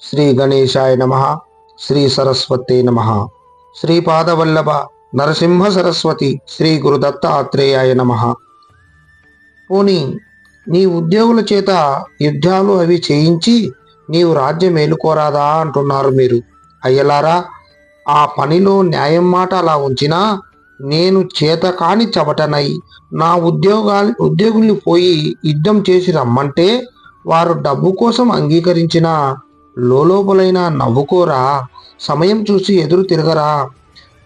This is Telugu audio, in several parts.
శ్రీ గణేశాయ నమః. శ్రీ సరస్వతే నమః. శ్రీపాదవల్లభ నరసింహ సరస్వతి శ్రీ గురు దత్తాత్రేయాయ నమః. పోనీ నీ ఉద్యోగుల చేత యుద్ధాలు అవి చేయించి నీవు రాజ్యం ఏలుకోరాదా అంటున్నారు మీరు. అయ్యలారా, ఆ పనిలో న్యాయం మాట అలా ఉంచినా నేను చేతకాని చవటనై నా ఉద్యోగుల్ని పోయి యుద్ధం చేసి రమ్మంటే వారు డబ్బు కోసం అంగీకరించిన లోపలైనా నవ్వుకోరా, సమయం చూసి ఎదురు తిరగరా.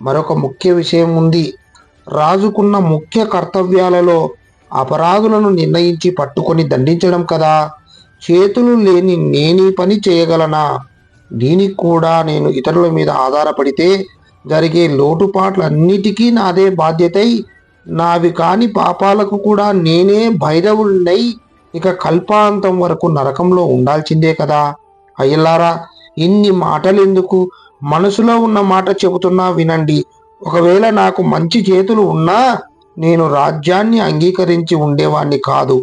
మరొక ముఖ్య విషయం ఉంది. రాజుకున్న ముఖ్య కర్తవ్యాలలో అపరాధులను నిర్ణయించి పట్టుకొని దండించడం కదా. చేతులు లేని నేనీ పని చేయగలనా? దీనికి కూడా నేను ఇతరుల మీద ఆధారపడితే జరిగే లోటుపాట్లన్నిటికీ నాదే బాధ్యతై నావి కాని పాపాలకు కూడా నేనే భైరవుడినై ఇక కల్పాంతం వరకు నరకంలో ఉండాల్సిందే కదా. అయ్యలారా, ఇన్ని మాటలెందుకు? మనసులో ఉన్న మాట చెబుతున్నా వినండి. ఒకవేళ నాకు మంచి చేతులు ఉన్నా నేను రాజ్యాన్ని అంగీకరించి ఉండేవాణ్ణి కాదు.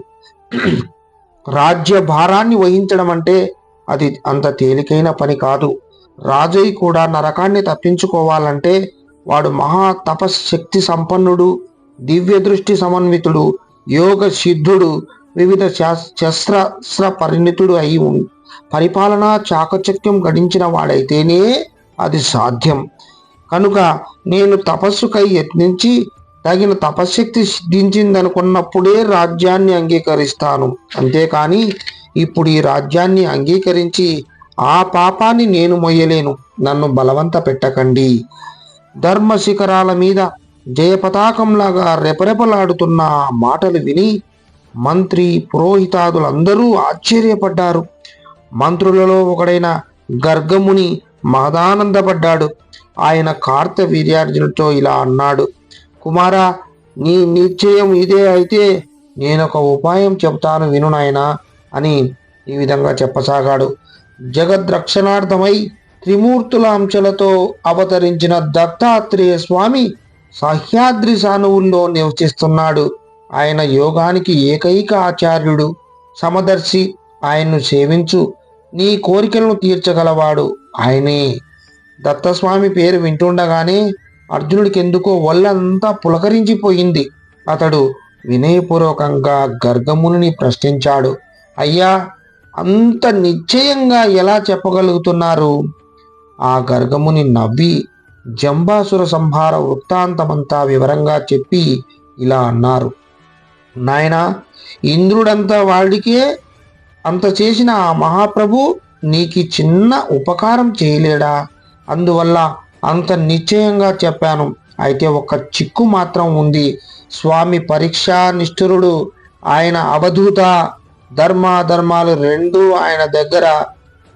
రాజ్య భారాన్ని వహించడం అంటే అది అంత తేలికైన పని కాదు. రాజై కూడా నరకాన్ని తప్పించుకోవాలంటే వాడు మహా తపశక్తి సంపన్నుడు, దివ్య దృష్టి సమన్వితుడు, యోగ సిద్ధుడు, వివిధ శస్త్ర పరిణితుడు అయి పరిపాలనా చాకచక్యం గడించిన వాడైతేనే అది సాధ్యం. కనుక నేను తపస్సుకై యత్నించి తగిన తపశ్శక్తి సిద్ధించిందనుకున్నప్పుడే రాజ్యాన్ని అంగీకరిస్తాను. అంతేకాని ఇప్పుడు ఈ రాజ్యాన్ని అంగీకరించి ఆ పాపాన్ని నేను మొయ్యలేను. నన్ను బలవంత పెట్టకండి. ధర్మ శిఖరాల మీద జయపతాకంలాగా రెపరెపలాడుతున్న ఆ మాటలు విని మంత్రి పురోహితాదులందరూ ఆశ్చర్యపడ్డారు. మంత్రులలో ఒకడైన గర్గముని మహదానందపడ్డాడు. ఆయన కార్తవీర్యార్జునుడితో ఇలా అన్నాడు: కుమారా, నీ నిశ్చయం ఇదే అయితే నేనొక ఉపాయం చెప్తాను, విను నాయనా అని ఈ విధంగా చెప్పసాగాడు. జగద్రక్షణార్థమై త్రిమూర్తుల అంశలతో అవతరించిన దత్తాత్రేయ స్వామి సహ్యాద్రి సానువుల్లో నివసిస్తున్నాడు. ఆయన యోగానికి ఏకైక ఆచార్యుడు, సమదర్శి. ఆయన్ను సేవించు, నీ కోరికలను తీర్చగలవాడు ఆయనే. దత్తస్వామి పేరు వింటుండగానే అర్జునుడికి ఎందుకో ఒళ్ళంతా పులకరించిపోయింది. అతడు వినయపూర్వకంగా గర్గముని ప్రశ్నించాడు: అయ్యా, అంత నిశ్చయంగా ఎలా చెప్పగలుగుతున్నారు? ఆ గర్గముని నవ్వి జంబాసుర సంహార వృత్తాంతమంతా వివరంగా చెప్పి ఇలా అన్నారు: నాయనా, ఇంద్రుడంతా వాడికే అంత చేసిన ఆ మహాప్రభు నీకు చిన్న ఉపకారం చేయలేడా? అందువల్ల అంత నిశ్చయంగా చెప్పాను. అయితే ఒక చిక్కు మాత్రం ఉంది. స్వామి పరీక్షా నిష్ఠురుడు. ఆయన అవధూత. ధర్మాధర్మాలు రెండూ ఆయన దగ్గర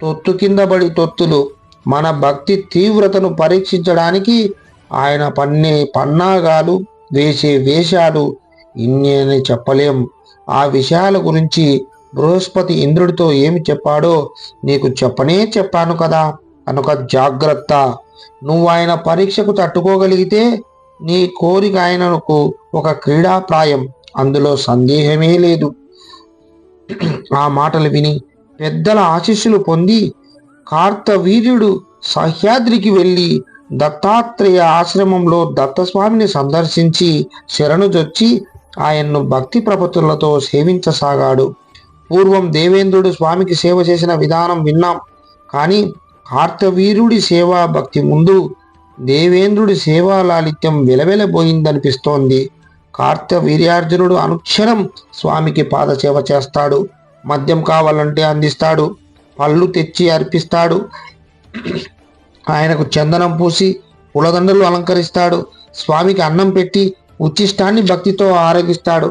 తొత్తు కింద పడి తొత్తులు. మన భక్తి తీవ్రతను పరీక్షించడానికి ఆయన పన్నే పన్నాగాలు, వేసే వేషాలు ఇన్ని అని చెప్పలేం. ఆ విషయాల గురించి బృహస్పతి ఇంద్రుడితో ఏమి చెప్పాడో నీకు చెప్పాను కదా. కనుక జాగ్రత్త. నువ్వు ఆయన పరీక్షకు తట్టుకోగలిగితే నీ కోరిక ఆయనకు ఒక క్రీడాప్రాయం, అందులో సందేహమే లేదు. ఆ మాటలు విని పెద్దల ఆశీస్సులు పొంది కార్తవీర్యుడు సహ్యాద్రికి వెళ్ళి దత్తాత్రేయ ఆశ్రమంలో దత్తస్వామిని సందర్శించి శరణుజొచ్చి ఆయన్ను భక్తి ప్రపత్తులతో సేవించసాగాడు. పూర్వం దేవేంద్రుడు స్వామికి సేవ చేసిన విధానం విన్నాం. కానీ కార్తవీర్యుడి సేవా భక్తి ముందు దేవేంద్రుడి సేవా లాలిత్యం వెలవెలబోయిందనిపిస్తోంది. కార్తవీర్యార్జునుడు అనుక్షణం స్వామికి పాదసేవ చేస్తాడు. మద్యం కావాలంటే అందిస్తాడు, పళ్ళు తెచ్చి అర్పిస్తాడు, ఆయనకు చందనం పూసి పూలదండలు అలంకరిస్తాడు, స్వామికి అన్నం పెట్టి ఉచ్చిష్టాన్ని భక్తితో ఆరగిస్తాడు.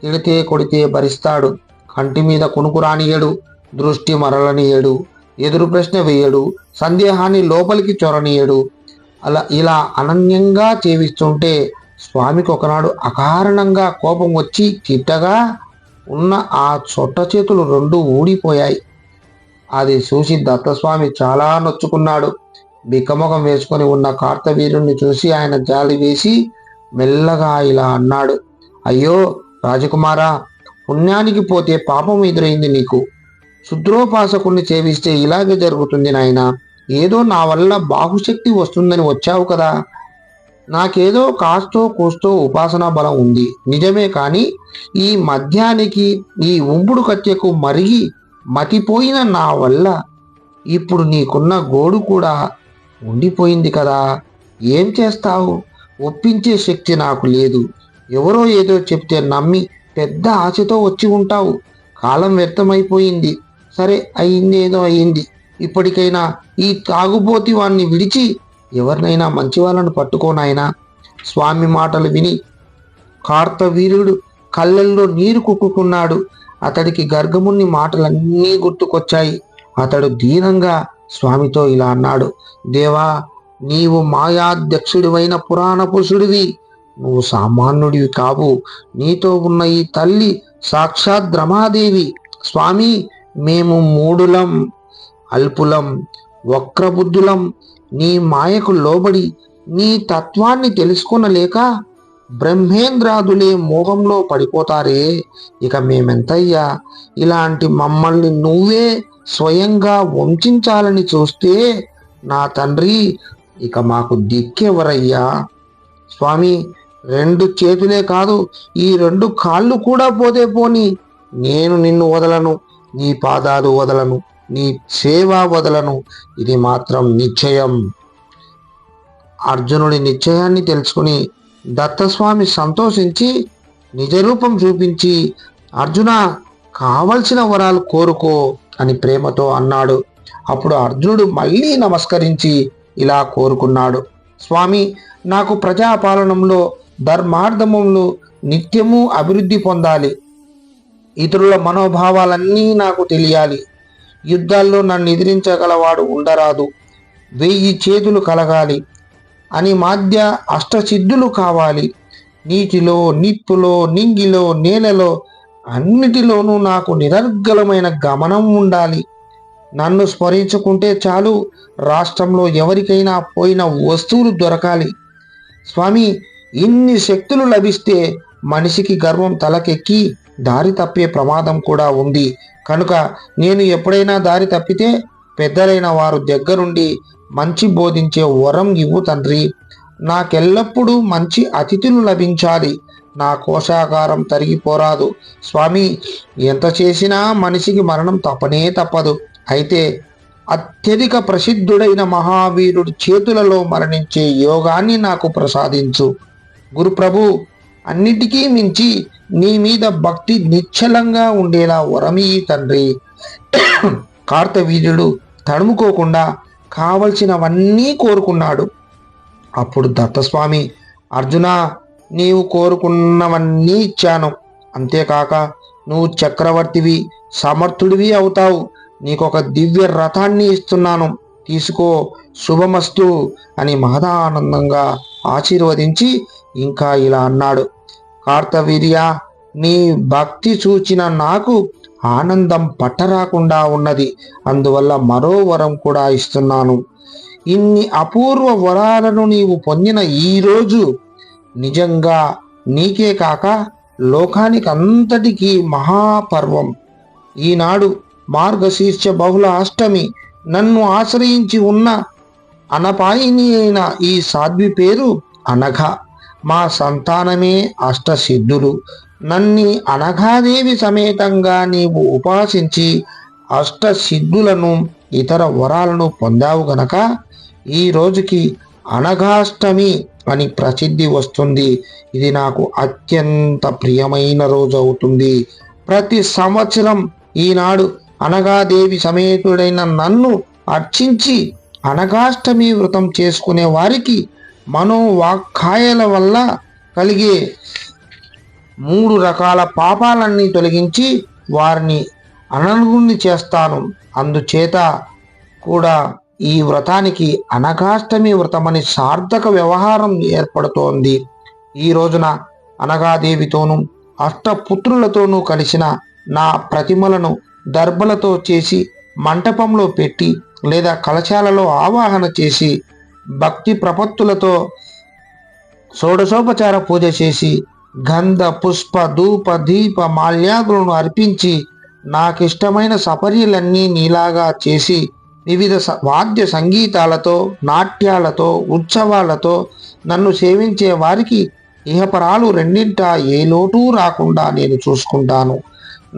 తిడితే కొడితే భరిస్తాడు, కంటి మీద కునుకు రానియడు, దృష్టి మరలనియడు, ఎదురు ప్రశ్న వేయడు, సందేహాన్ని లోపలికి చొరనీయడు. ఇలా అనన్యంగా చేవిస్తుంటే స్వామికి ఒకనాడు అకారణంగా కోపం వచ్చి తిట్టగా ఉన్న ఆ చొట్ట చేతులు రెండు ఊడిపోయాయి. అది చూసి దత్తస్వామి చాలా నొచ్చుకున్నాడు. బిక్కముఖం వేసుకొని ఉన్న కార్తవీర్యుణ్ణి చూసి ఆయన జాలి వేసి మెల్లగా ఇలా అన్నాడు: అయ్యో రాజకుమారా, పుణ్యానికి పోతే పాపం ఎదురైంది నీకు. శుద్రోపాసకుణ్ణి సేవిస్తే ఇలాగే జరుగుతుంది నాయనా. ఏదో నా వల్ల బాహుశక్తి వస్తుందని వచ్చావు కదా. నాకేదో కాస్తో కూస్తో ఉపాసనా బలం ఉంది నిజమే, కానీ ఈ మద్యానికి, ఈ ఉంపుడు కత్యకు మరిగి మతిపోయిన నా వల్ల ఇప్పుడు నీకున్న గోడు కూడా ఉండిపోయింది కదా. ఏం చేస్తావు? ఒప్పించే శక్తి నాకు లేదు. ఎవరో ఏదో చెప్తే నమ్మి పెద్ద ఆశతో వచ్చి ఉంటావు. కాలం వ్యర్థమైపోయింది. సరే, అయిందేదో అయింది. ఇప్పటికైనా ఈ తాగుబోతి వాణ్ణి విడిచి ఎవరినైనా మంచి వాళ్ళను పట్టుకోనాయనా. స్వామి మాటలు విని కార్తవీర్యుడు కళ్ళల్లో నీరు కుక్కుకున్నాడు. అతడికి గర్గముని మాటలన్నీ గుర్తుకొచ్చాయి. అతడు దీనంగా స్వామితో ఇలా అన్నాడు: దేవా, నీవు మాయాధ్యక్షుడివైన పురాణ పురుషుడివి. నువ్వు సామాన్యుడివి కావు. నీతో ఉన్న ఈ తల్లి సాక్షాత్ రమాదేవి. స్వామి, మేము మూడులం, అల్పులం, వక్రబుద్ధులం. నీ మాయకు లోబడి నీ తత్వాన్ని తెలుసుకొనలేక బ్రహ్మేంద్రాదులే మోహంలో పడిపోతారే. ఇక మేమెంతయ్యా? ఇలాంటి మమ్మల్ని నువ్వే స్వయంగా వంచాలని చూస్తే నా తండ్రి, ఇక మాకు దిక్కెవరయ్యా? స్వామి, 2 చేతులే కాదు, ఈ 2 కాళ్ళు కూడా పోతే పోని, నేను నిన్ను వదలను, నీ పాదాలు వదలను, నీ సేవ వదలను. ఇది మాత్రం నిశ్చయం. అర్జునుడి నిశ్చయాన్ని తెలుసుకుని దత్తస్వామి సంతోషించి నిజరూపం చూపించి, అర్జున, కావలసిన వరాలు కోరుకో అని ప్రేమతో అన్నాడు. అప్పుడు అర్జునుడు మళ్ళీ నమస్కరించి ఇలా కోరుకున్నాడు: స్వామి, నాకు ప్రజాపాలనంలో, ధర్మార్థమంలో నిత్యము అభివృద్ధి పొందాలి. ఇతరుల మనోభావాలన్నీ నాకు తెలియాలి. యుద్ధాల్లో నన్ను ఎదిరించగలవాడు ఉండరాదు. 1000 చేతులు కలగాలి అని మాధ్య అష్టసిద్ధులు కావాలి. నీటిలో, నిప్పులో, నింగిలో, నేలలో అన్నిటిలోనూ నాకు నిరర్గళమైన గమనం ఉండాలి. నన్ను స్మరించుకుంటే చాలు, రాష్ట్రంలో ఎవరికైనా పోయిన వస్తువులు దొరకాలి. స్వామి, ఇన్ని శక్తులు లభిస్తే మనిషికి గర్వం తలకెక్కి దారి తప్పే ప్రమాదం కూడా ఉంది. కనుక నేను ఎప్పుడైనా దారి తప్పితే పెద్దలైన వారు దగ్గరుండి మంచి బోధించే వరం ఇవ్వు తండ్రి. నాకెల్లప్పుడూ మంచి అతిథులు లభించాలి. నా కోశాగారం తరిగిపోరాదు. స్వామి, ఎంత చేసినా మనిషికి మరణం తప్పనే తప్పదు. అయితే అత్యధిక ప్రసిద్ధుడైన మహావీరుడి చేతులలో మరణించే యోగాన్ని నాకు ప్రసాదించు. గురుప్రభు, అన్నిటికీ మించి నీ మీద భక్తి నిశ్చలంగా ఉండేలా వరమీ తండ్రి. కార్తవీర్యుడు తడుముకోకుండా కావలసినవన్నీ కోరుకున్నాడు. అప్పుడు దత్తస్వామి, అర్జున, నీవు కోరుకున్నవన్నీ ఇచ్చాను. అంతేకాక నువ్వు చక్రవర్తివి, సమర్థుడివి అవుతావు. నీకొక దివ్య రథాన్ని ఇస్తున్నాను, తీసుకో, శుభమస్తు అని మహదానందంగా ఆశీర్వదించి ఇంకా ఇలా అన్నాడు: కార్తవీర్య, నీ భక్తి చూచిన నాకు ఆనందం పట్టరాకుండా ఉన్నది. అందువల్ల మరో వరం కూడా ఇస్తున్నాను. ఇన్ని అపూర్వ వరాలను నీవు పొందిన ఈరోజు నిజంగా నీకే కాక లోకానికి అంతటికీ మహాపర్వం. ఈనాడు మార్గశీర్ష బహుళ అష్టమి. నన్ను ఆశ్రయించి ఉన్న అనపాయిని అయిన ఈ సాధ్వి పేరు అనఘ. మా సంతానమే అష్టసిద్ధులు. నన్ని అనఘాదేవి సమేతంగా నీవు ఉపాసించి అష్టసిద్ధులను, ఇతర వరాలను పొందావు గనక ఈ రోజుకి అనఘాష్టమి అని ప్రసిద్ధి వస్తుంది. ఇది నాకు అత్యంత ప్రియమైన రోజు అవుతుంది. ప్రతి సంవత్సరం ఈనాడు అనఘాదేవి సమేతుడైన నన్ను అర్చించి అనఘాష్టమి వ్రతం చేసుకునే వారికి మనోవాక్కాయల వల్ల కలిగే 3 రకాల పాపాలన్నీ తొలగించి వారిని అనర్హుల్ని చేస్తాను. అందుచేత కూడా ఈ వ్రతానికి అనఘాష్టమి వ్రతమని సార్థక వ్యవహారం ఏర్పడుతోంది. ఈ రోజున అనఘాదేవితోనూ అష్టపుత్రులతోనూ కలిసిన నా ప్రతిమలను దర్భలతో చేసి మంటపంలో పెట్టి లేదా కలశాలలో ఆవాహన చేసి భక్తి ప్రపత్తులతో షోడశోపచార పూజ చేసి గంధ పుష్ప ధూప దీప మాల్యాదులను అర్పించి నాకిష్టమైన సపర్యలన్నీ నీలాగా చేసి వివిధ వాద్య సంగీతాలతో, నాట్యాలతో, ఉత్సవాలతో నన్ను సేవించే వారికి ఇహపరాలు రెండింటా ఏ లోటు రాకుండా నేను చూసుకుంటాను.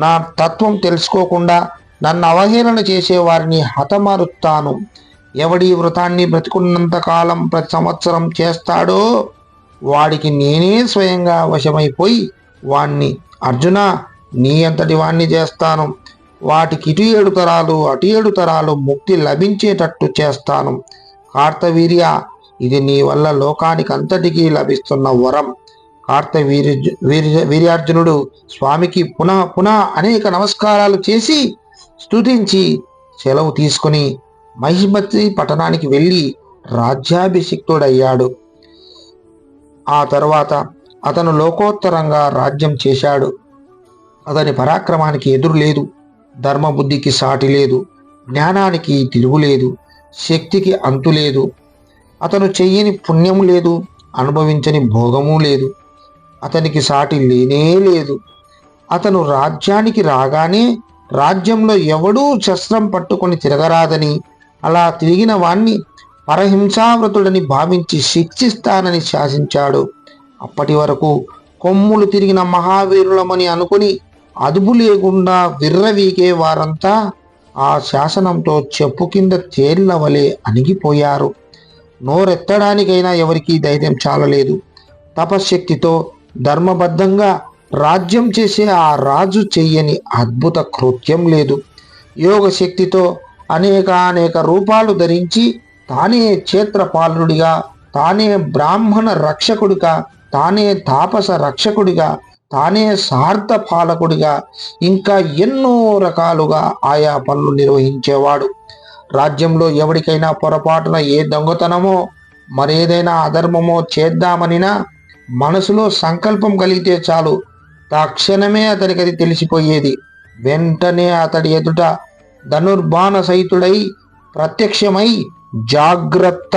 నా తత్వం తెలుసుకోకుండా నన్ను అవహేళన చేసే వారిని హతమారుస్తాను. ఎవడి వ్రతాన్ని బ్రతికున్నంతకాలం ప్రతి సంవత్సరం చేస్తాడో వాడికి నేనే స్వయంగా వశమైపోయి వాణ్ణి, అర్జున నీ అంతటి వాణ్ణి చేస్తాను. వాటికి ఇటు 7 తరాలు అటు 7 తరాలు ముక్తి లభించేటట్టు చేస్తాను. కార్తవీర్య, ఇది నీ వల్ల లోకానికి అంతటికీ లభిస్తున్న వరం. వీర్యార్జునుడు స్వామికి పునః పునః అనేక నమస్కారాలు చేసి స్తుతించి సెలవు తీసుకుని మహిమతి పట్టణానికి వెళ్ళి రాజ్యాభిషిక్తుడయ్యాడు. ఆ తరువాత అతను లోకోత్తరంగా రాజ్యం చేశాడు. అతని పరాక్రమానికి ఎదురు లేదు, ధర్మబుద్ధికి సాటి లేదు, జ్ఞానానికి తిరుగులేదు, శక్తికి అంతు లేదు. అతను చెయ్యని పుణ్యము లేదు, అనుభవించని భోగము లేదు. అతనికి సాటి లేనే లేదు. అతను రాజ్యానికి రాగానే రాజ్యంలో ఎవడూ శస్త్రం పట్టుకొని తిరగరాదని, అలా తిరిగిన వాణ్ణి పరహింసావ్రతుడని భావించి శిక్షిస్తానని శాసించాడు. అప్పటి వరకు కొమ్ములు తిరిగిన మహావీరులమని అనుకుని అదుపు లేకుండా విర్రవీకే వారంతా ఆ శాసనంతో చెప్పు కింద తేళ్ల వలె అణిగిపోయారు. నోరెత్తడానికైనా ఎవరికీ ధైర్యం చాలలేదు. తపశ్శక్తితో ధర్మబద్ధంగా రాజ్యం చేసే ఆ రాజు చెయ్యని అద్భుత కృత్యం లేదు. యోగ శక్తితో అనేక రూపాలు ధరించి తానే క్షేత్రపాలుడిగా, తానే బ్రాహ్మణ రక్షకుడిగా, తానే తాపస రక్షకుడిగా, తానే సార్థ పాలకుడిగా, ఇంకా ఎన్నో రకాలుగా ఆయా పనులు నిర్వహించేవాడు. రాజ్యంలో ఎవరికైనా పొరపాటున ఏ దొంగతనమో మరేదైనా అధర్మమో చేద్దామనినా మనసులో సంకల్పం కలిగితే చాలు, తక్షణమే అతనికి అది తెలిసిపోయేది. వెంటనే అతడి ఎదుట ధనుర్బాణ సహితుడై ప్రత్యక్షమై జాగ్రత్త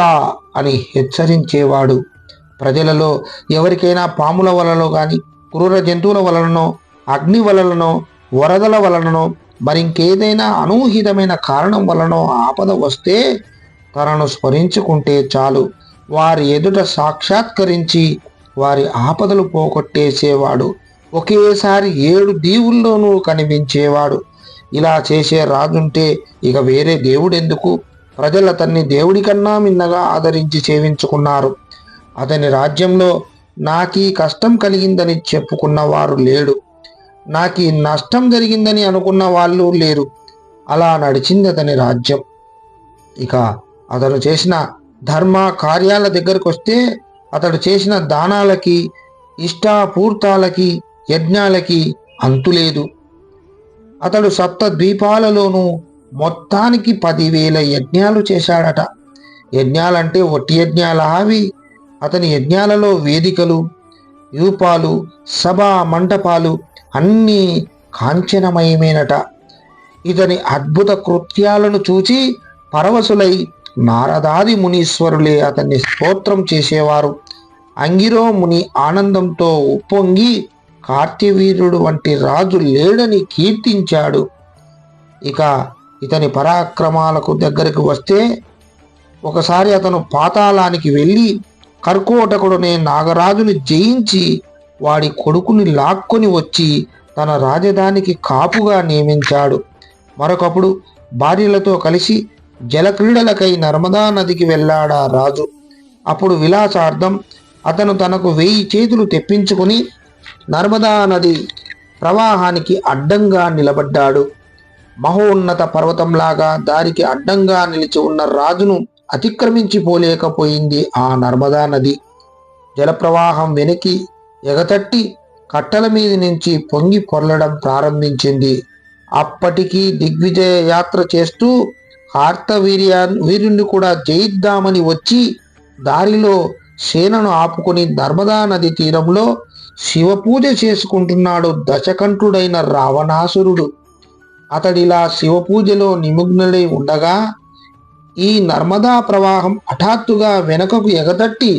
అని హెచ్చరించేవాడు. ప్రజలలో ఎవరికైనా పాముల వలలో కానీ, క్రూర జంతువుల వలననో, అగ్ని వలననో, వరదల వలననో, మరింకేదైనా అనూహితమైన కారణం వలనో ఆపద వస్తే తనను స్మరించుకుంటే చాలు, వారి ఎదుట సాక్షాత్కరించి వారి ఆపదలు పోగొట్టేసేవాడు. ఒకేసారి 7 దీవుల్లోనూ కనిపించేవాడు. ఇలా చేసే రాజుంటే ఇక వేరే దేవుడెందుకు? ప్రజలు అతన్ని దేవుడి కన్నా మిన్నగా ఆదరించి సేవించుకున్నారు. అతని రాజ్యంలో నాకీ కష్టం కలిగిందని చెప్పుకున్నవారు లేడు, నాకీ నష్టం జరిగిందని అనుకున్న వాళ్ళు లేరు. అలా నడిచింది అతని రాజ్యం. ఇక అతను చేసిన ధర్మ కార్యాల దగ్గరకు వస్తే అతడు చేసిన దానాలకి, ఇష్టాపూర్తాలకి, యజ్ఞాలకి అంతులేదు. అతడు సప్త ద్వీపాలలోనూ మొత్తానికి 10,000 యజ్ఞాలు చేశాడట. యజ్ఞాలంటే ఒట్టి యజ్ఞాల అవి. అతని యజ్ఞాలలో వేదికలు, యూపాలు, సభా మంటపాలు అన్నీ కాంచనమయమేనట. ఇతని అద్భుత కృత్యాలను చూచి పరవశులై నారదాది మునీశ్వరులే అతన్ని స్తోత్రం చేసేవారు. అంగిరో ముని ఆనందంతో ఉప్పొంగి కార్తవీర్యుడు వంటి రాజు లేడని కీర్తించాడు. ఇక ఇతని పరాక్రమాలకు దగ్గరికి వస్తే ఒకసారి అతను పాతాళానికి వెళ్ళి కర్కోటకుడునే నాగరాజుని జయించి వాడి కొడుకుని లాక్కొని వచ్చి తన రాజధానికి కాపుగా నియమించాడు. మరొకప్పుడు భార్యలతో కలిసి జలక్రీడలకై నర్మదా నదికి వెళ్ళాడా రాజు. అప్పుడు విలాసార్థం అతను తనకు 1000 చేతులు తెప్పించుకుని నర్మదా నది ప్రవాహానికి అడ్డంగా నిలబడ్డాడు. మహోన్నత పర్వతంలాగా దారికి అడ్డంగా నిలిచి ఉన్న రాజును అతిక్రమించిపోలేకపోయింది ఆ నర్మదా నది. జలప్రవాహం వెనక్కి ఎగతట్టి కట్టల మీద నుంచి పొంగి పొర్లడం ప్రారంభించింది. అప్పటికి దిగ్విజయ యాత్ర చేస్తూ వీరుణ్ణి కూడా జయిద్దామని వచ్చి దారిలో సేనను ఆపుకొని నర్మదా నది తీరంలో శివపూజ చేసుకుంటున్నాడు దశకంఠుడైన రావణాసురుడు. అతడిలా శివపూజలో నిమగ్నుడై ఉండగా ఈ నర్మదా ప్రవాహం హఠాత్తుగా వెనకకు ఎగతట్టి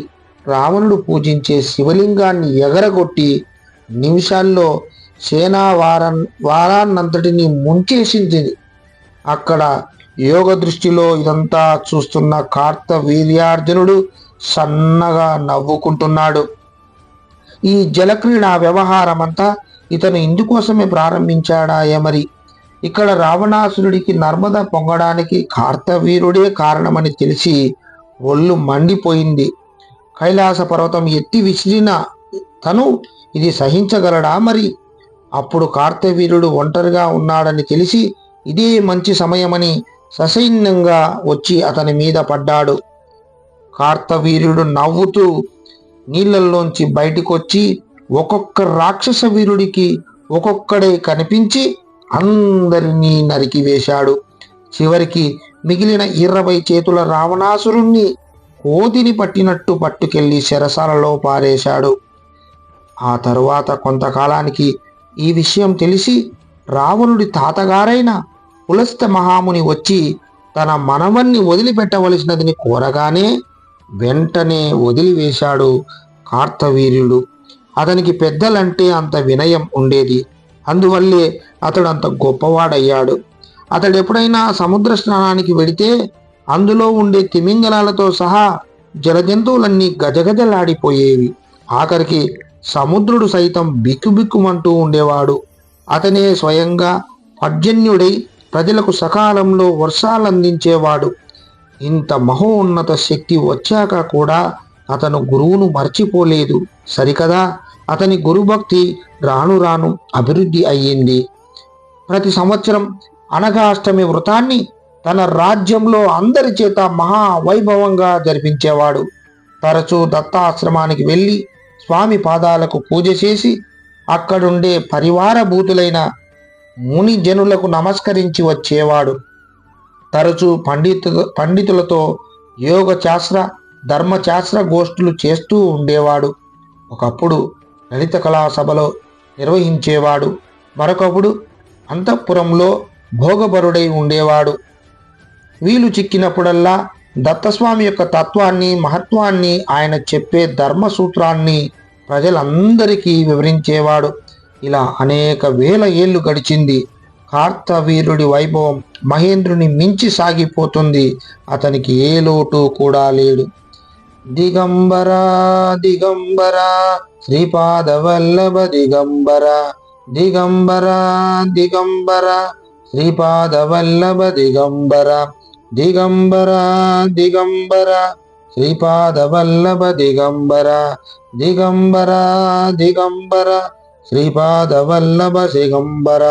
రావణుడు పూజించే శివలింగాన్ని ఎగరగొట్టి నిమిషాల్లో సేనా వారాన్నంతటిని ముంచేసింది. అక్కడ యోగ దృష్టిలో ఇదంతా చూస్తున్న కార్తవీర్యార్జునుడు సన్నగా నవ్వుకుంటున్నాడు. ఈ జలక్రీడా వ్యవహారమంతా ఇతను ఇందుకోసమే ప్రారంభించాడా ఏమరి? ఇక్కడ రావణాసురుడికి నర్మద పొంగడానికి కార్తవీరుడే కారణమని తెలిసి ఒళ్ళు మండిపోయింది. కైలాస పర్వతం ఎత్తి విసిరిన తను ఇది సహించగలడా మరి? అప్పుడు కార్తవీరుడు ఒంటరిగా ఉన్నాడని తెలిసి ఇదే మంచి సమయమని ససైన్యంగా వచ్చి అతని మీద పడ్డాడు. కార్తవీర్యుడు నవ్వుతూ నీళ్లల్లోంచి బయటికొచ్చి ఒక్కొక్క రాక్షస వీరుడికి ఒక్కొక్కడే కనిపించి అందరినీ నరికివేశాడు. చివరికి మిగిలిన 20 చేతుల రావణాసురుణ్ణి కోతిని పట్టినట్టు పట్టుకెళ్లి చెరసాలలో పారేశాడు. ఆ తరువాత కొంతకాలానికి ఈ విషయం తెలిసి రావణుడి తాతగారైన పులస్త్య మహాముని వచ్చి తన మనవన్ని వదిలిపెట్టవలసినదని కోరగానే వెంటనే వదిలివేశాడు కార్తవీర్యుడు. అతనికి పెద్దలంటే అంత వినయం ఉండేది. అందువల్లే అతడు అంత గొప్పవాడయ్యాడు. అతడు ఎప్పుడైనా సముద్ర స్నానానికి వెడితే అందులో ఉండే తిమింగలాలతో సహా జలజంతువులన్నీ గజగజలాడిపోయేవి. ఆఖరికి సముద్రుడు సైతం బిక్కుబిక్కుమంటూ ఉండేవాడు. అతనే స్వయంగా పర్జన్యుడై ప్రజలకు సకాలంలో వర్షాలందించేవాడు. ఇంత మహోన్నత శక్తి వచ్చాక కూడా అతను గురువును మర్చిపోలేదు సరికదా. అతని గురుభక్తి రాను రాను అభివృద్ధి అయ్యింది. ప్రతి సంవత్సరం అనఘాష్టమి వ్రతాన్ని తన రాజ్యంలో అందరి చేత మహావైభవంగా జరిపించేవాడు. తరచూ దత్తాశ్రమానికి వెళ్ళి స్వామి పాదాలకు పూజ చేసి అక్కడుండే పరివార భూతులైన ముని జనులకు నమస్కరించి వచ్చేవాడు. తరచూ పండితులతో యోగ శాస్త్ర ధర్మశాస్త్ర గోష్ఠులు చేస్తూ ఉండేవాడు. ఒకప్పుడు లలిత కళా సభలో నిర్వహించేవాడు. మరొకప్పుడు అంతఃపురంలో భోగపరుడై ఉండేవాడు. వీలు చిక్కినప్పుడల్లా దత్తస్వామి యొక్క తత్వాన్ని మహత్వాన్ని ఆయన చెప్పే ధర్మ సూత్రాన్ని ప్రజలందరికీ వివరించేవాడు. ఇలా అనేక వేల ఏళ్ళు గడిచింది. కార్తవీర్యుడి వైభవం మహేంద్రుని మించి సాగిపోతుంది. అతనికి ఏ లోటు కూడా లేడు. దిగంబర దిగంబర శ్రీపాదవల్లభ దిగంబర దిగంబర దిగంబర శ్రీపాదవల్లభ దిగంబర దిగంబర దిగంబర శ్రీపాదవల్లభ దిగంబర దిగంబర దిగంబర శ్రీపాదవల్లభ దిగంబర.